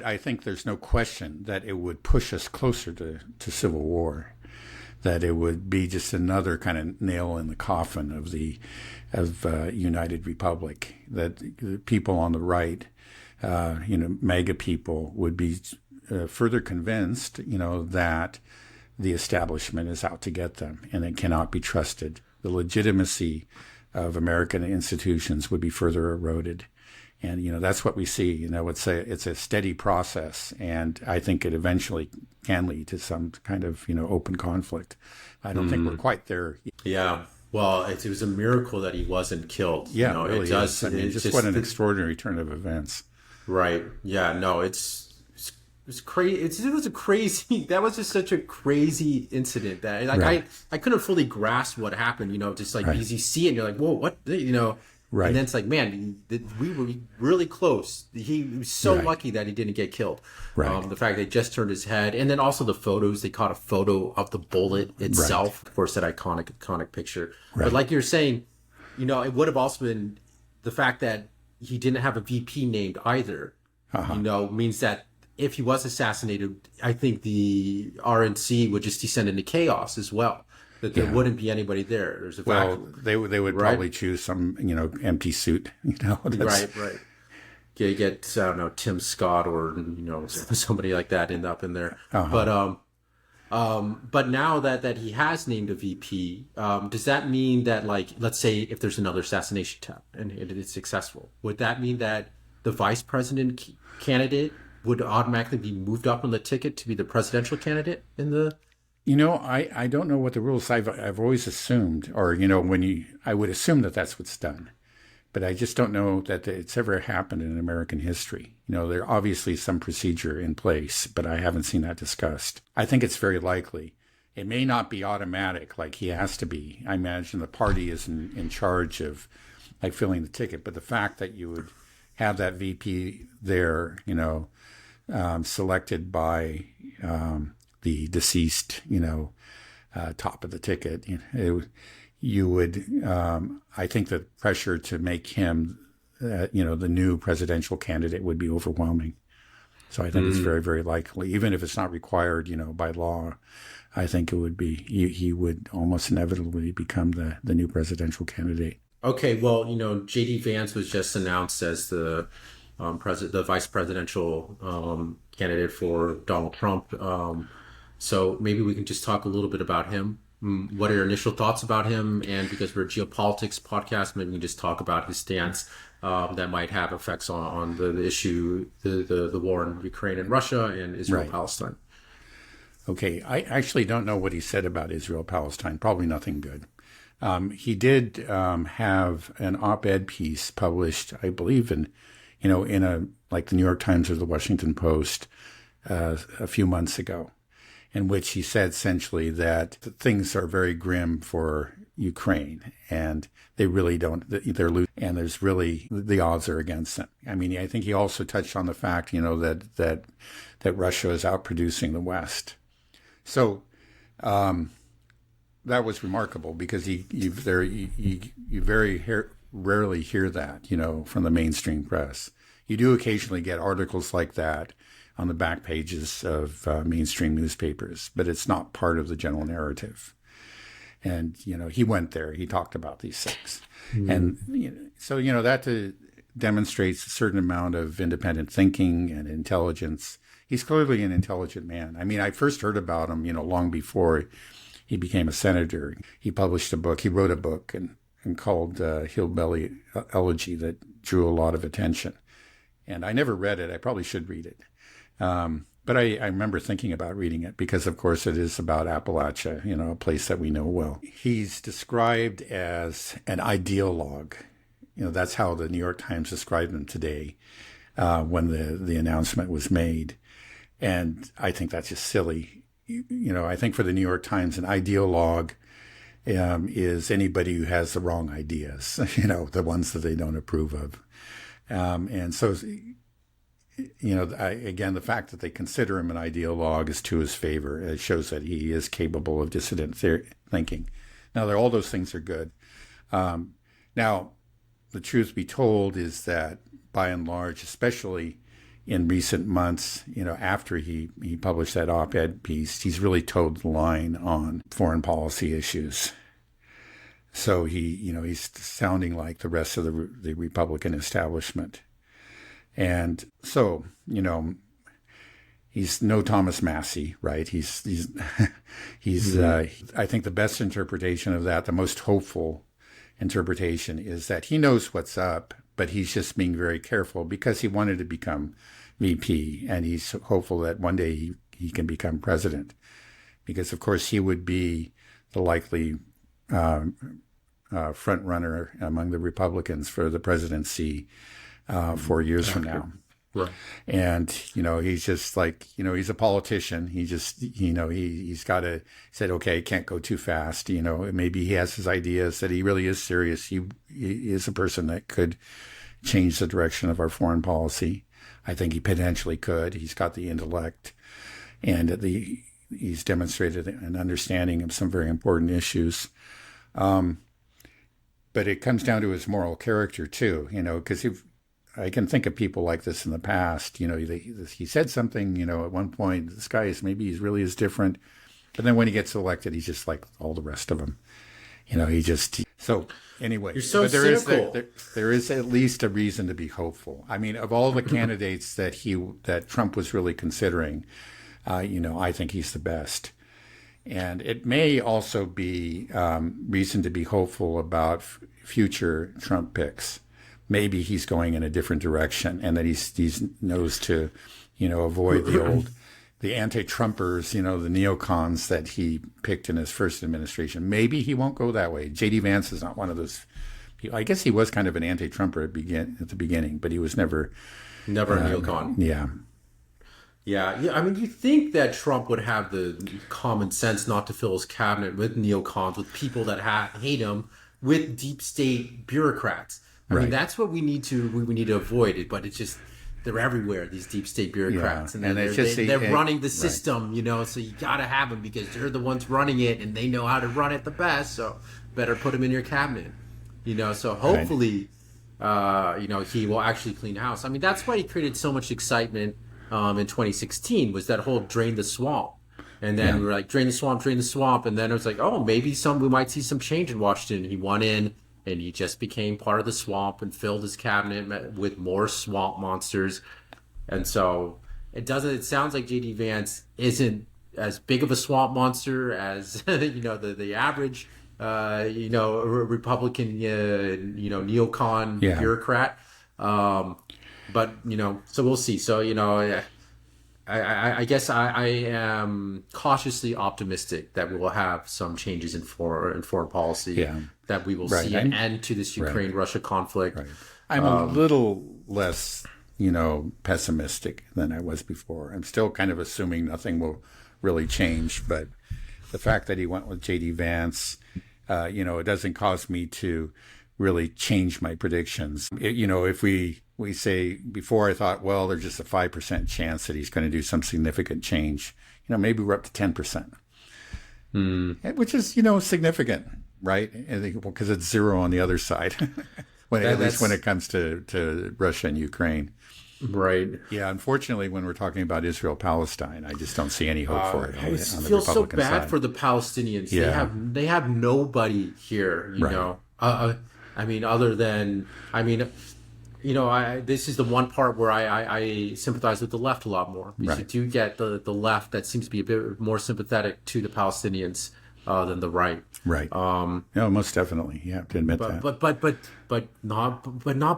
I think there's no question that it would push us closer to civil war, that it would be just another kind of nail in the coffin of United Republic, that the people on the right, MAGA people, would be further convinced, that the establishment is out to get them and it cannot be trusted. The legitimacy of American institutions would be further eroded. And, that's what we see. It's a steady process. And I think it eventually can lead to some kind of, open conflict. I don't think we're quite there. Yeah. Well, it was a miracle that he wasn't killed. Yeah, it really is. What an extraordinary turn of events. Right. Yeah. No, it's crazy. It was a crazy, that was just such a crazy incident that right. I couldn't fully grasp what happened, just right. Because you see it and you're like, whoa, what, Right. And then it's like, man, we were really close. He was so right. lucky that he didn't get killed. Right. The fact that he just turned his head. And then also the photos, they caught a photo of the bullet itself. Right. Of course, that iconic picture. Right. But like you're saying, it would have also been the fact that he didn't have a VP named either, means that if he was assassinated, I think the RNC would just descend into chaos as well. That there wouldn't be anybody there. There's a fact. They would right? probably choose some, empty suit. Right. Get I don't know, Tim Scott or somebody like that end up in there. Uh-huh. But now that he has named a VP, does that mean that, let's say if there's another assassination attempt and it is successful, would that mean that the vice president candidate would automatically be moved up on the ticket to be the presidential candidate in the? I don't know what the rules. I've always assumed, or I would assume that that's what's done, but I just don't know that it's ever happened in American history. There obviously some procedure in place, but I haven't seen that discussed. I think it's very likely. It may not be automatic like he has to be. I imagine the party is in charge of filling the ticket, but the fact that you would have that VP there, selected by the deceased, top of the ticket, you would, I think the pressure to make him, the new presidential candidate would be overwhelming. So I think it's very, very likely, even if it's not required, by law, I think it would be, he would almost inevitably become the new presidential candidate. Okay. Well, JD Vance was just announced as the vice presidential candidate for Donald Trump. So maybe we can just talk a little bit about him. What are your initial thoughts about him? And because we're a geopolitics podcast, maybe we can just talk about his stance that might have effects on the issue, the war in Ukraine and Russia and Israel-Palestine. Okay. I actually don't know what he said about Israel-Palestine. Probably nothing good. He did have an op-ed piece published, I believe, in the New York Times or the Washington Post a few months ago, in which he said essentially that things are very grim for Ukraine and they really don't, they're losing, and there's really, the odds are against them. I mean, I think he also touched on the fact, that Russia is outproducing the West. So that was remarkable because you very rarely hear that, from the mainstream press. You do occasionally get articles like that on the back pages of mainstream newspapers, but it's not part of the general narrative. And, he went there, he talked about these things. And so, that demonstrates a certain amount of independent thinking and intelligence. He's clearly an intelligent man. I mean, I first heard about him, long before he became a senator. He published a book, he wrote a book and called Hillbilly Elegy that drew a lot of attention. And I never read it. I probably should read it. But I remember thinking about reading it because, of course, it is about Appalachia, a place that we know well. He's described as an ideologue. That's how the New York Times described him today when the announcement was made. And I think that's just silly. I think for the New York Times, an ideologue is anybody who has the wrong ideas, the ones that they don't approve of. And so, again, the fact that they consider him an ideologue is to his favor. It shows that he is capable of dissident thinking. Now, all those things are good. Now, the truth be told is that, by and large, especially in recent months, after he published that op-ed piece, he's really towed the line on foreign policy issues. So he's sounding like the rest of the Republican establishment. And so, he's no Thomas Massey, right? He's I think the best interpretation of that, the most hopeful interpretation, is that he knows what's up, but he's just being very careful because he wanted to become VP, and he's hopeful that one day he can become president, because of course he would be the likely front runner among the Republicans for the presidency 4 years from now. Right. And, he's just like, he's a politician. He just, he's got to said, okay, can't go too fast. Maybe he has his ideas that he really is serious. He is a person that could change the direction of our foreign policy. I think he potentially could. He's got the intellect, and he's demonstrated an understanding of some very important issues. But it comes down to his moral character too, because I can think of people like this in the past. He said something, at one point, this guy he's really is different. But then when he gets elected, he's just like all the rest of them. So anyway, you're so cynical. There is at least a reason to be hopeful. I mean, of all the candidates that Trump was really considering, I think he's the best. And it may also be reason to be hopeful about future Trump picks. Maybe he's going in a different direction, and that he knows to, avoid the anti-Trumpers, the neocons that he picked in his first administration. Maybe he won't go that way. JD Vance is not one of those people. I guess he was kind of an anti-Trumper at the beginning, but he was never a neocon. Yeah. Yeah. I mean, you think that Trump would have the common sense not to fill his cabinet with neocons, with people that hate him, with deep state bureaucrats. I mean, that's what we need to avoid it, but it's just, they're everywhere, these deep state bureaucrats. Yeah. And they're running the system, so you got to have them because they're the ones running it and they know how to run it the best. So better put them in your cabinet, so hopefully, he will actually clean house. I mean, that's why he created so much excitement in 2016, was that whole drain the swamp. And then we were like, drain the swamp. And then it was like, oh, maybe we might see some change in Washington. He went in and he just became part of the swamp and filled his cabinet with more swamp monsters. And so it sounds like JD Vance isn't as big of a swamp monster as, the average, Republican, neocon bureaucrat. But, so we'll see. So, I guess I am cautiously optimistic that we will have some changes in foreign policy, that we will see an end to this Ukraine-Russia conflict. Right. I'm a little less, pessimistic than I was before. I'm still kind of assuming nothing will really change, but the fact that he went with JD Vance, it doesn't cause me to really change my predictions. If we say, before I thought, well, there's just a 5% chance that he's going to do some significant change. Maybe we're up to 10%, which is, significant, right? Because it's zero on the other side. at least when it comes to Russia and Ukraine. Right. Yeah, unfortunately, when we're talking about Israel-Palestine, I just don't see any hope for it I on the feel so Republican bad side. for the Palestinians. Yeah. They have nobody here, you Right. know. I mean, other than this is the one part where I sympathize with the left a lot more, because you Right. do get the left that seems to be a bit more sympathetic to the Palestinians than the right. Right. No, most definitely. You have to admit that. But not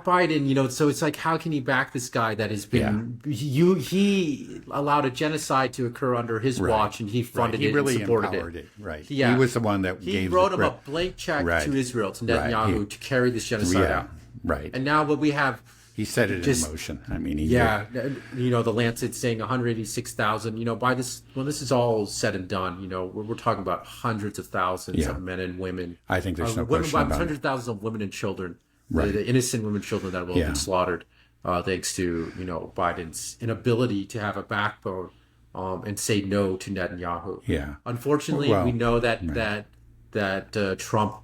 Biden, you know. So it's like, how can he back this guy that has been he allowed a genocide to occur under his watch, and he funded He it really and supported empowered it. it. Right. Yeah. He was the one that He gave wrote the him a blank check Right. to Israel, to Right. Netanyahu, to carry this genocide out. Right. And now what we have, He set it just- in motion. I mean, he you know, the Lancet saying 186,000. You know, when this is all said and done, you know, we're talking about hundreds of thousands of men and women. I think there's no women, question about hundreds it. of thousands of women and children, Right. the innocent women and children that will have been slaughtered, thanks to, you know, Biden's inability to have a backbone and say no to Netanyahu. Yeah. Unfortunately, Well, we know that Trump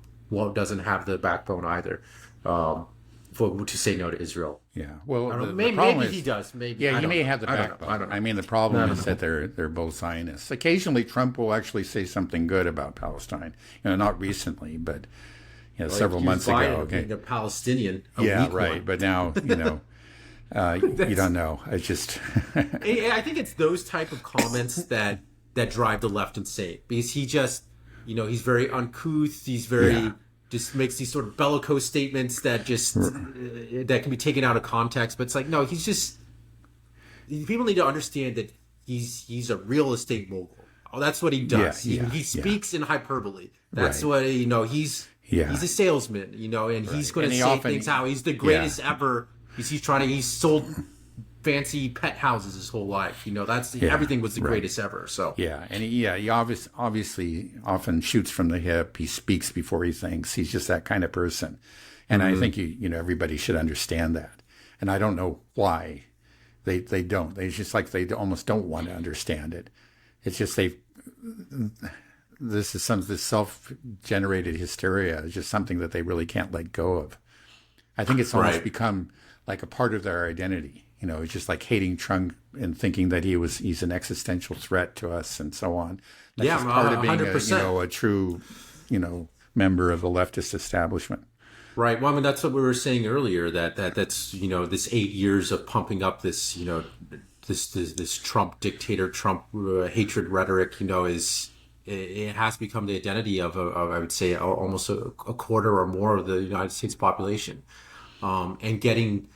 doesn't have the backbone either, to say no to Israel. Yeah. Well, the Maybe problem is, he does. Maybe. Yeah, I he don't may know. have the I don't know. backbone. I mean, the problem is that they're both Zionists. Occasionally, Trump will actually say something good about Palestine. You know, not recently, but several months ago. Okay. Being a Palestinian. Yeah, weak right. one. But now, you know, you don't know. I just I think it's those type of comments that drive the left insane, because he just, you know, he's very uncouth. He's very just makes these sort of bellicose statements that just that can be taken out of context. But it's like, no, he's just, people need to understand that he's a real estate mogul. Oh, that's what he does. He speaks in hyperbole. That's what, you know, he's a salesman, you know, and he's going to say things how he's the greatest ever. He's sold fancy pet houses his whole life. You know, everything was the greatest ever. So and he obviously often shoots from the hip. He speaks before he thinks. He's just that kind of person, and I think everybody should understand that. And I don't know why they don't. They just like they almost don't want to understand it. It's just this self-generated hysteria is just something that they really can't let go of. I think it's almost become like a part of their identity. You know, it's just like hating Trump and thinking that he's an existential threat to us and so on. That's just part of being 100%. A true, member of the leftist establishment. Right. Well, I mean, that's what we were saying earlier, that's, this 8 years of pumping up this, this Trump dictator, Trump hatred rhetoric, it has become the identity of I would say almost a quarter or more of the United States population. And getting,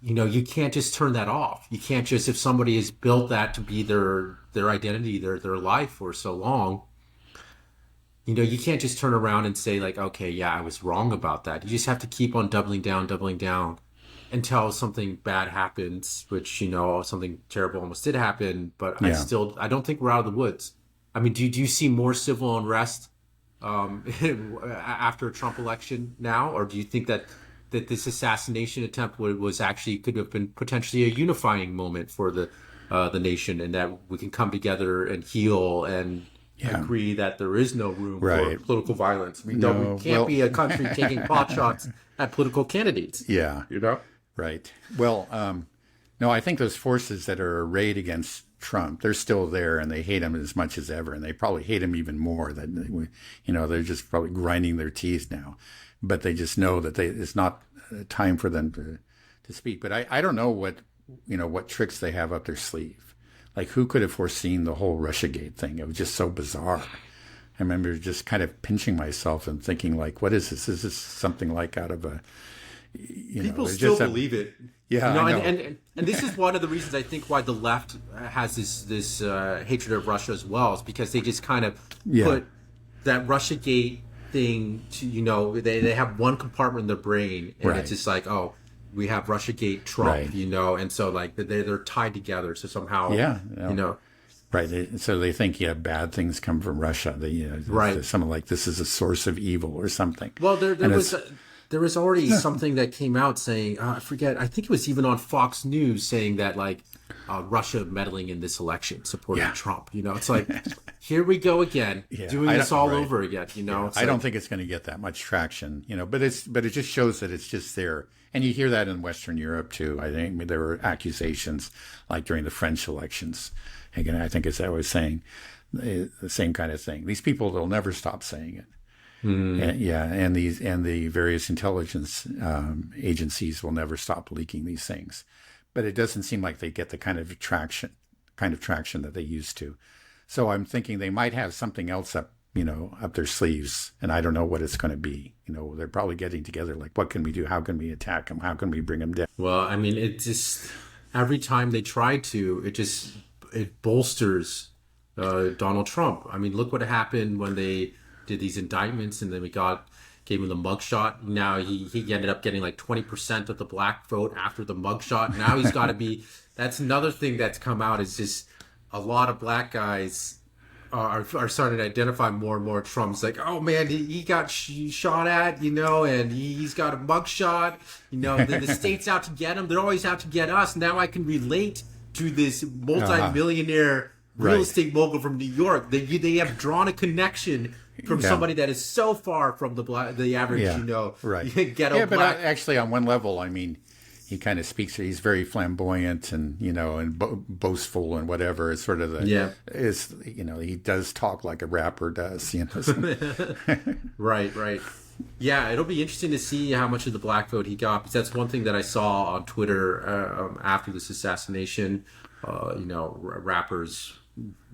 you can't just turn that off. You can't just, if somebody has built that to be their identity, their life for so long, you can't just turn around and say like, okay, yeah, I was wrong about that. You just have to keep on doubling down until something bad happens, which, something terrible almost did happen. But I don't think we're out of the woods. I mean, do you see more civil unrest after a Trump election now? Or do you think that this assassination attempt could have been potentially a unifying moment for the nation, and that we can come together and heal and agree that there is no room for political violence? We can't be a country taking pot shots at political candidates. Yeah. Right. Well, no, I think those forces that are arrayed against Trump, they're still there, and they hate him as much as ever, and they probably hate him even more. They're just probably grinding their teeth now, but they just know that it's not time for them to speak. But I don't know what tricks they have up their sleeve. Like, who could have foreseen the whole Russiagate thing? It was just so bizarre. I remember just kind of pinching myself and thinking, like, what is this? Is this something like out of a people still believe it. Yeah, I know. And this is one of the reasons I think why the left has this hatred of Russia as well, is because they just kind of put that Russiagate thing to, they have one compartment in their brain, and it's just like, oh, we have Russiagate, Trump, and so like they're tied together. So somehow, Right. So they think, bad things come from Russia. Something like this is a source of evil or something. Well, there was already something that came out saying, I forget, I think it was even on Fox News saying that, like, Russia meddling in this election, supporting Yeah. Trump. It's like, here we go again, Yeah, doing this all over again. It's I like, don't think it's going to get that much traction, but it just shows that it's just there. And you hear that in Western Europe too. I think there were accusations like during the French elections. Again, I think as I was saying, the same kind of thing. These people, they'll never stop saying it. And the various intelligence agencies will never stop leaking these things. But it doesn't seem like they get the kind of traction that they used to. So I'm thinking they might have something else up their sleeves, and I don't know what it's going to be. They're probably getting together like, what can we do? How can we attack them? How can we bring them down? Well, I mean, it just, every time they try to, it bolsters Donald Trump. I mean, look what happened when they did these indictments, and then gave him the mugshot. Now he ended up getting like 20% of the black vote after the mugshot. Now he's got to be. That's another thing that's come out, is just a lot of black guys are starting to identify more and more Trump's like, oh man, he got shot at, and he's got a mugshot. The state's out to get him. They're always out to get us. Now I can relate to this multi-millionaire real estate mogul from New York. They have drawn a connection from somebody that is so far from the average, ghetto but black. Actually, on one level, I mean, he kind of speaks. He's very flamboyant and boastful and whatever. It's sort of he does talk like a rapper does. Right. Yeah, it'll be interesting to see how much of the black vote he got, because that's one thing that I saw on Twitter after this assassination. Rappers,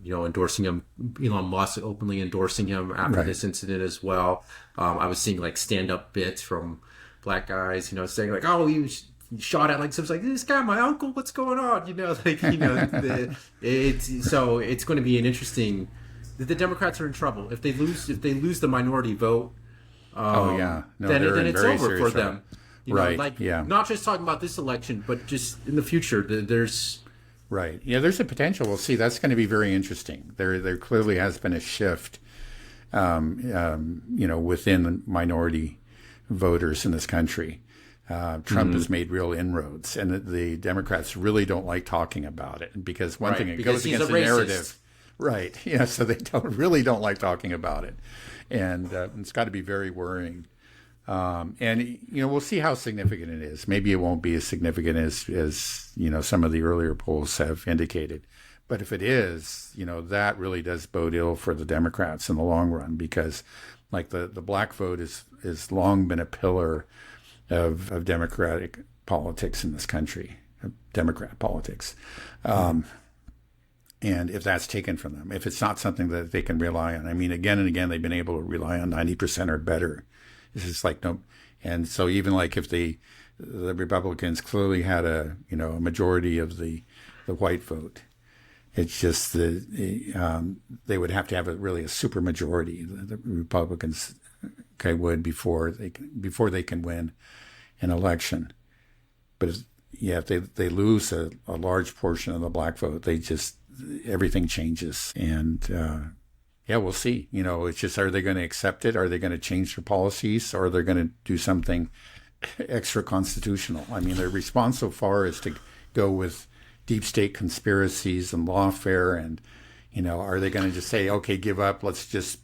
endorsing him. Elon Musk openly endorsing him after this incident as well. I was seeing like stand-up bits from black guys, saying like, "Oh, he was shot at," like, so it's like, "This guy, my uncle, what's going on?" It's going to be an interesting. The Democrats are in trouble if they lose the minority vote. Then it's over for them. Not just talking about this election, but just in the future. There's there's a potential. We'll see. That's going to be very interesting. There clearly has been a shift, within minority voters in this country. Trump has made real inroads, and the Democrats really don't like talking about it, because one thing, it goes against the narrative. Right. Yeah. So they really don't like talking about it, and it's got to be very worrying. We'll see how significant it is. Maybe it won't be as significant as some of the earlier polls have indicated. But if it is, that really does bode ill for the Democrats in the long run, because like the black vote is long been a pillar of Democratic politics in this country, Democrat politics. And if that's taken from them, if it's not something that they can rely on, I mean, again and again, they've been able to rely on 90% or better. It's just like, no. And so even like if the Republicans clearly had a majority of the white vote, it's just they would have to have really a super majority. The Republicans would before they can win an election. But if they lose a large portion of the black vote, everything changes. And we'll see. It's just, are they going to accept it? Are they going to change their policies? Or are they going to do something extra constitutional? I mean, their response so far is to go with deep state conspiracies and lawfare. And, are they going to just say, okay, give up, let's just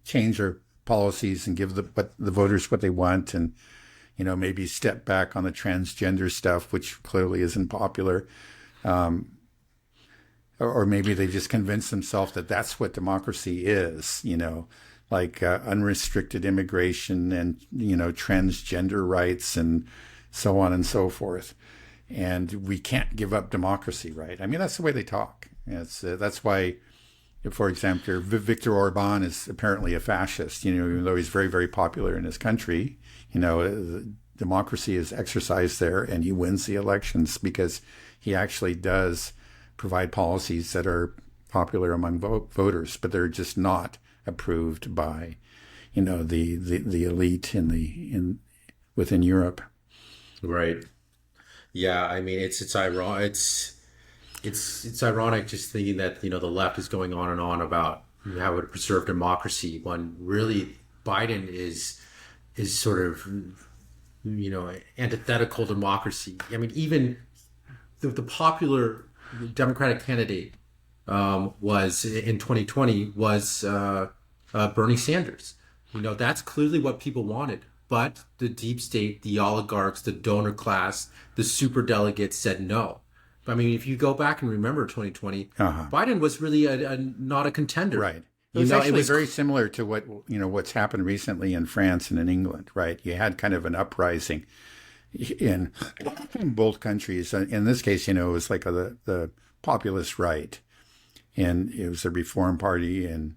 change our policies and give the voters what they want, and, maybe step back on the transgender stuff, which clearly isn't popular. Or maybe they just convince themselves that that's what democracy is, like unrestricted immigration and, transgender rights and so on and so forth. And we can't give up democracy, right? I mean, that's the way they talk. That's why, for example, Viktor Orban is apparently a fascist, even though he's very, very popular in his country. Democracy is exercised there, and he wins the elections because he actually does provide policies that are popular among voters, but they're just not approved by, the elite within Europe. Right. Yeah. I mean, it's ironic. It's ironic just thinking that the left is going on and on about how to preserve democracy, when really Biden is sort of antithetical democracy. I mean, even the popular Democratic candidate was in 2020 was Bernie Sanders. That's clearly what people wanted. But the deep state, the oligarchs, the donor class, the super delegates said no. I mean, if you go back and remember 2020, Biden was really not a contender. Right. It was actually very similar to what's happened recently in France and in England, right? You had kind of an uprising in both countries. In this case, it was like the populist right, and it was the Reform Party in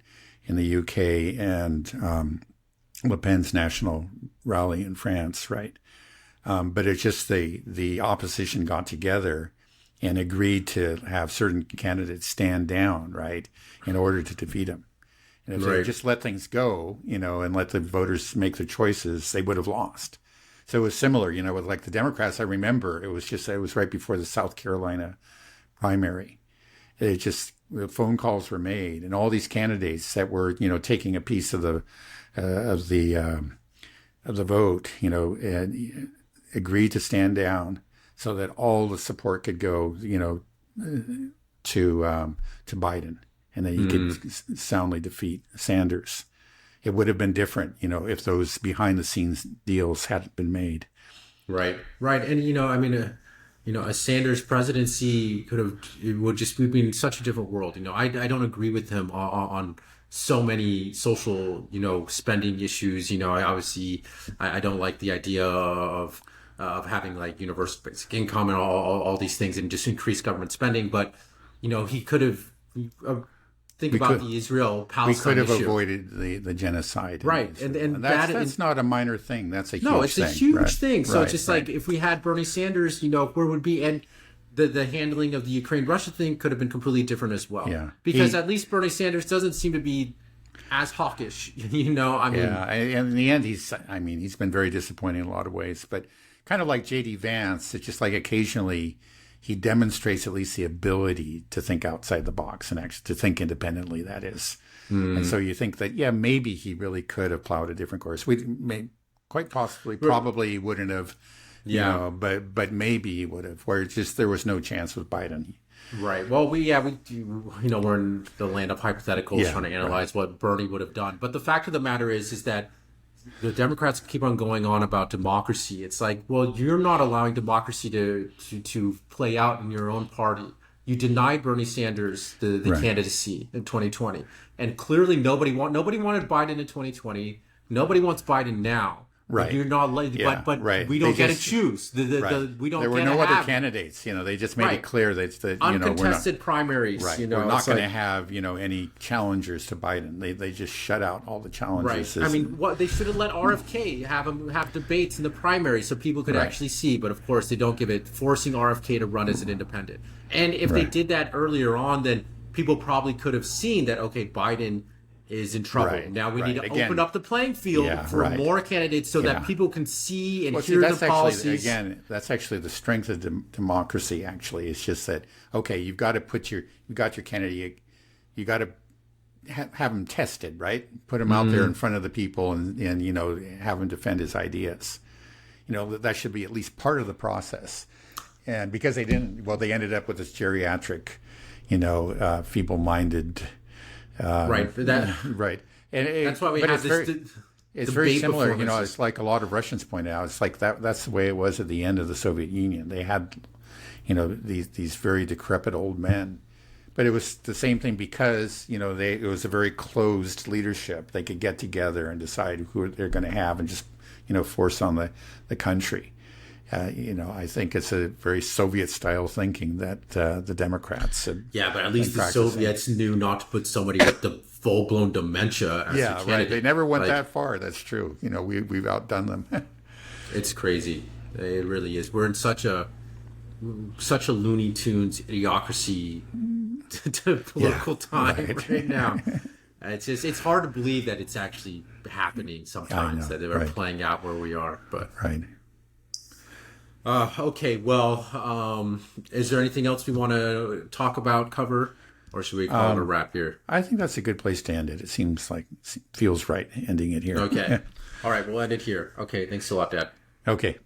the UK and Le Pen's national rally in France, right? But it's just the opposition got together and agreed to have certain candidates stand down, right, in order to defeat him. And if they just let things go, and let the voters make their choices, they would have lost. So it was similar, with like the Democrats. I remember it was right before the South Carolina primary. The phone calls were made, and all these candidates that were, taking a piece of the vote, and agreed to stand down so that all the support could go, to Biden, and then he could soundly defeat Sanders. It would have been different, if those behind the scenes deals hadn't been made. Right. And a Sanders presidency we'd be in such a different world. I don't agree with him on so many social, spending issues. I don't like the idea of having like universal basic income and all these things and just increase government spending. But, he could have, the Israel-Palestine issue. We could have avoided the genocide. Right. And that's not a minor thing. That's a huge thing. No, it's a huge thing. So it's just like if we had Bernie Sanders, where would be, and the handling of the Ukraine-Russia thing could have been completely different as well. Yeah. Because at least Bernie Sanders doesn't seem to be as hawkish, Yeah, and in the end, he's been very disappointing in a lot of ways. But kind of like JD Vance, it's just like occasionally he demonstrates at least the ability to think outside the box and actually to think independently, that is. And so you think that, maybe he really could have plowed a different course. We may quite possibly, probably wouldn't have, but maybe he would have, where there was no chance with Biden. Right. Well, we're in the land of hypotheticals trying to analyze what Bernie would have done. But the fact of the matter is that the Democrats keep on going on about democracy. It's like, well, you're not allowing democracy to play out in your own party. You denied Bernie Sanders the candidacy in 2020, and clearly nobody wanted Biden in 2020. Nobody wants Biden now. Right. You're not, but we don't get to choose. We don't. There were no other candidates. They just made it clear that uncontested primaries. Right. We're not going to have any challengers to Biden. They just shut out all the challengers. Right. They should have let RFK have debates in the primary so people could actually see. But of course, they don't give it, forcing RFK to run as an independent. And if they did that earlier on, then people probably could have seen that. Okay, Biden is in trouble. Right, now we need to open up the playing field for more candidites so that people can see and hear the policies. That's actually the strength of democracy, actually. It's just that, okay, you've got to you got your candidate, you got to have him tested, right? Put him out there in front of the people and have him defend his ideas. That should be at least part of the process. And because they didn't, they ended up with this geriatric, feeble-minded. Right. Right. And that's why we have this. It's very similar. It's like a lot of Russians point out. It's like that's the way it was at the end of the Soviet Union. They had, these very decrepit old men, but it was the same thing because it was a very closed leadership. They could get together and decide who they're going to have and just force on the country. I think it's a very Soviet-style thinking that the Democrats had. Yeah, but at least the Soviets knew not to put somebody with the full-blown dementia as a candidate. Right. They never went that far. That's true. We've outdone them. It's crazy. It really is. We're in such a Looney Tunes idiocracy to political time right now. It's hard to believe that it's actually happening sometimes, that they're playing out where we are. But right. Okay, well, is there anything else we want to talk about, cover, or should we call it a wrap here? I think that's a good place to end it. It feels right ending it here. Okay. All right, we'll end it here. Okay, thanks a lot, Dad. Okay.